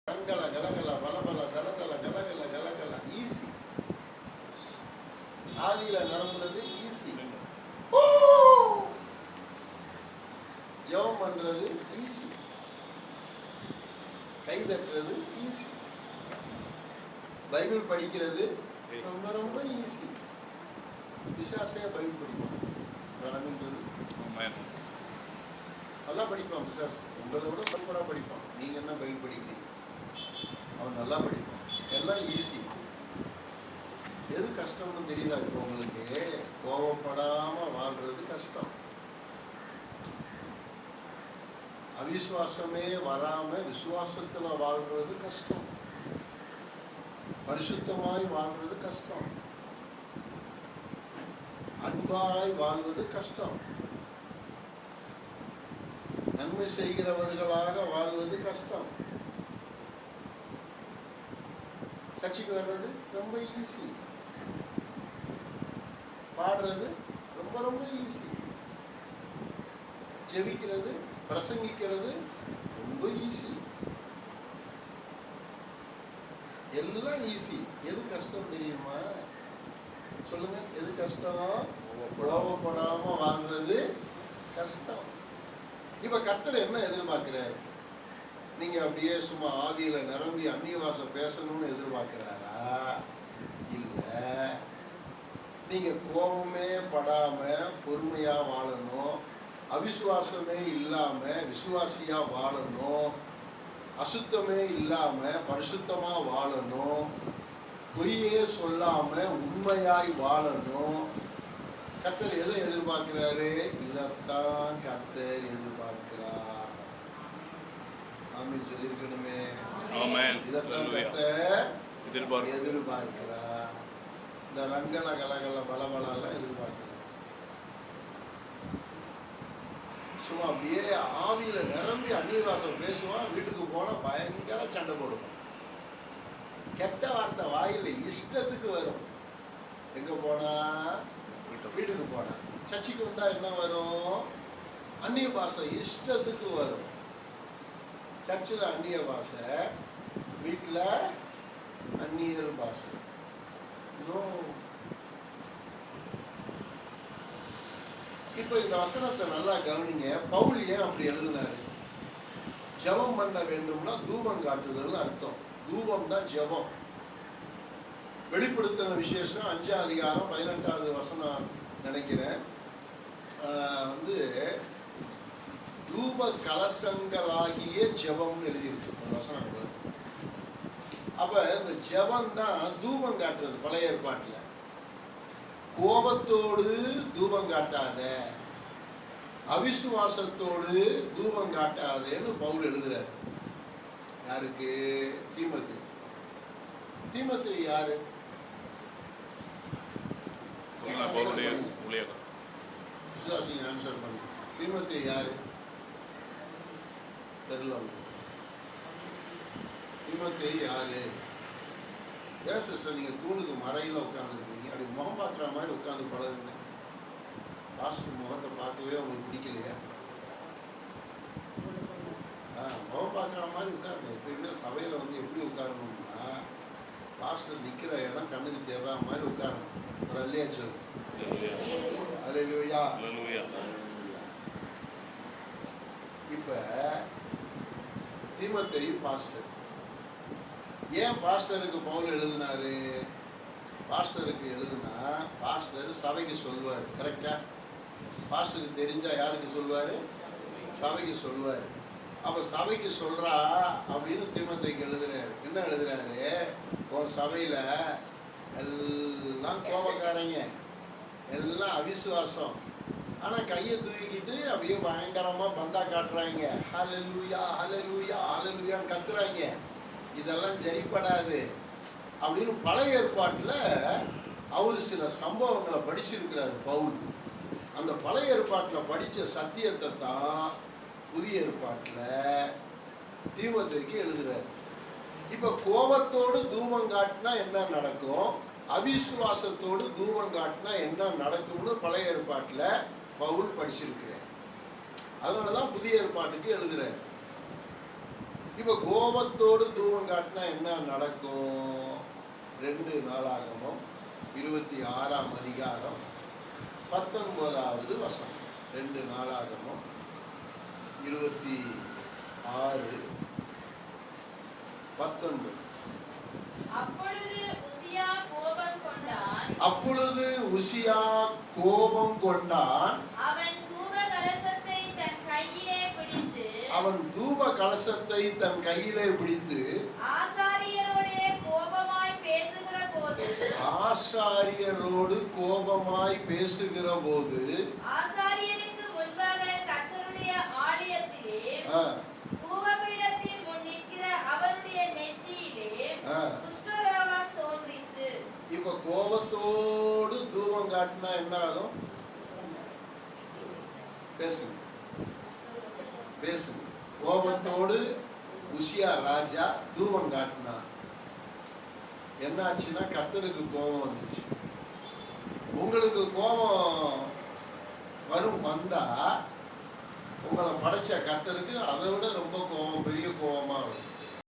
கலங்கல கலங்கல பலபல தலதல கலகல கலகல ஈஸி. ஆவியில நிரம்புறது ஈஸி. ஜெபம் பண்றது ஈஸி. கை தட்டுறது ஈஸி. பைபிள் படிக்கிறது ரொம்ப ரொம்ப ஈஸி. பிசாசையா பைபிள் படிப்பான். நல்லா படிப்பான் பிசாசு. உங்களை விட சூப்பராக படிப்பான். நீங்க என்ன பைபிள் படிக்கிறீங்க? அவன் நல்லா படிப்பான். எல்லாம் ஈஸி. எது கஷ்டம்னு தெரியுதா? இப்போ உங்களுக்கு கோபப்படாம வாழ்றது கஷ்டம். அவிசுவாசமே வராம விசுவாசத்துல வாழ்றது கஷ்டம். பரிசுத்தமாய் வாழ்றது கஷ்டம். அன்பாய் வாழ்வது கஷ்டம். நன்மை செய்கிறவர்களாக வாழ்வது கஷ்டம். சர்ச்சைக்கு வர்றது ரொம்ப ஈஸி. பாடுறது ரொம்ப ரொம்ப ஈஸி. ஜெபிக்கிறது பிரசங்கிக்கிறது ரொம்ப ஈஸி. எல்லாம் ஈஸி. எது கஷ்டம் தெரியுமா? சொல்லுங்க, எது கஷ்டம்? கோபப்படாம வாழ்றது கஷ்டம். இப்ப கர்த்தர் என்ன எதிர்பார்க்கிறார்? நீங்க அப்படியே சும்மா ஆவியில நிரம்பி அந்நிய பாஷை பேசணும்னு எதிர்பார்க்கிறாரா? இல்ல. நீங்க கோபமே படாம பொறுமையா வாழணும். அவிசுவாசமே இல்லாம விசுவாசியா வாழணும். அசுத்தமே இல்லாம பரிசுத்தமா வாழணும். பொய்யே சொல்லாம உண்மையாய் வாழணும். கர்த்தர் எதை எதிர்பார்க்கிறாரு? இதைத்தான் கர்த்தர் எதிர்பார்க்கிறார். ஆமென் சொல்லிருக்கணுமே. இதைத்தான் கர்த்தர் எதிர்பார்க்கிறார். இந்த ரங்கல கலகல பலபலாம் எதிர்பார்க்கிறார். சும்மா அப்படியே ஆவியில நிரம்பி அந்நியவாசம் பேசுவான். வீட்டுக்கு போனா பயங்கர சண்டை போடுவான். கெட்ட வார்த்தை வாயில இஷ்டத்துக்கு வரும். எங்க போனா? வீட்டுக்கு போனா. சர்ச்சைக்கு வந்தா என்ன வரும்? அந்நிய பாஷை இஷ்டத்துக்கு வரும். சர்ச்சில் அந்நிய பாஷை, வீட்டில் அந்நியர் பாஷை. இப்போ இந்த வசனத்தை நல்லா கவனிங்க. பவுல் ஏன் அப்படி எழுதினாரு? ஜெபம் பண்ண வேண்டும்னா தூபம் காட்டுதல்னு அர்த்தம். தூபம் தான் ஜெபம். வெளிப்படுத்தின விசேஷம் 5ஆம் அதிகாரம் 18வது வசனம் நினைக்கிறேன். தூப கலசங்களாகிய ஜெபம்னு எழுதியிருக்கு அந்த வசனம். அப்ப இந்த ஜெபம் தான் தூபம் காட்டுறது. பழைய ஏற்பாட்டில் கோபத்தோடு தூபம் காட்டாத, அவிசுவாசத்தோடு தூபம் காட்டாதேன்னு பவுல் எழுதுறாரு. யாருக்கு? தீமோத்தேயு. தீமோத்தேயு யாரு? விசுவாசிங்க ஆன்சர் பண்ணு. தீமோத்தேயு யாரு? தெரியல. தீமோத்தேயு யாரு? ஏன் சிஸ்டர் நீங்க தூணுக்கு மறையில உட்காந்துருக்கீங்க? அப்படி முகம் பார்க்குற மாதிரி உட்காந்து பழகுங்க. பாஸ்டர் முகத்தை பார்க்கவே உங்களுக்கு பிடிக்கலையா? முகம் பார்க்குற மாதிரி உட்காருங்க. எப்பயுமே சபையில எப்படி உட்காரணும்னா, பாஸ்டர் நிற்கிற இடம் கண்ணுக்கு தெரியற மாதிரி உட்காரணும். ஒரு அல்லையா சொல்லு. அல்லேலூயா. இப்ப தீமோத்தேயு பாஸ்டர். ஏன் பாஸ்டருக்கு பவுல் எழுதினாரு? பாஸ்டருக்கு எழுதுனா பாஸ்டர் சபைக்கு சொல்லுவார். கரெக்டா? பாஸ்டருக்கு தெரிஞ்சா யாருக்கு சொல்லுவாரு? சபைக்கு சொல்லுவார். அப்ப சபைக்கு சொல்றா அப்படின்னு தீமோத்தேயுக்கு எழுதுறாரு. என்ன எழுதுறாரு? உன் சபையில எல்லாம் கோபக்காரங்க, எல்லாம் அவிசுவாசம். ஆனா கையை தூக்கிட்டு அப்படியே பயங்கரமா பந்தா காட்டுறாங்க. ஹல்லேலூயா ஹல்லேலூயா ஹல்லேலூயான்னு கத்துறாங்க. இதெல்லாம் சரிப்படாது அப்படின்னு பழைய ஏற்பாட்டில் அவர் சில சம்பவங்களை படிச்சிருக்கிறார் பவுல். அந்த பழைய ஏற்பாட்டில் படித்த சத்தியத்தை தான் புதிய ஏற்பாட்டில் தீமோத்தேயுக்கு எழுதுறாரு. இப்போ கோபத்தோடு தூபம் காட்டினா என்ன நடக்கும், அவிசுவாசத்தோடு தூபம் காட்டினா என்ன நடக்கும்னு பழைய ஏற்பாட்டில் பவுல் படிச்சிருக்கிறார். அதனால தான் புதிய ஏற்பாட்டுக்கு எழுதுறாரு. இப்போ கோபத்தோடு தூபம் காட்டினா என்ன நடக்கும்? 2 நாளாகமம் 26ஆம் அதிகாரம் 19வது வசனம். 2 நாளாகமம் 26 19. அப்பொழுது உசியா கோபம் கொண்டான். அவன் தூப கலசத்தை தன் கையிலே பிடித்து ஆசாரியரோடு கோபமாய் பேசுகிற போது ஆசாரியருக்கு முன்பாக கர்த்தருடைய ஆலயத்திலே தூபபீடத்தின் முன் நிற்கிற அவருடைய நெற்றியிலே குஷ்டரோகம் தோன்றிற்று. இப்ப கோபத்தோடு தூபம் காட்டினா என்ன ஆகும்? பேசுங்க பேசுங்க. கோபத்தோடு உசியா ராஜா தூபம் காட்டினா என்ன ஆச்சுன்னா கர்த்தருக்கு கோபம் வந்துச்சு. உங்களுக்கு கோபம் வந்தா உங்களை படைச்ச கர்த்தருக்கு அதை விட ரொம்ப கோபம், பெரிய கோபமா வரும்.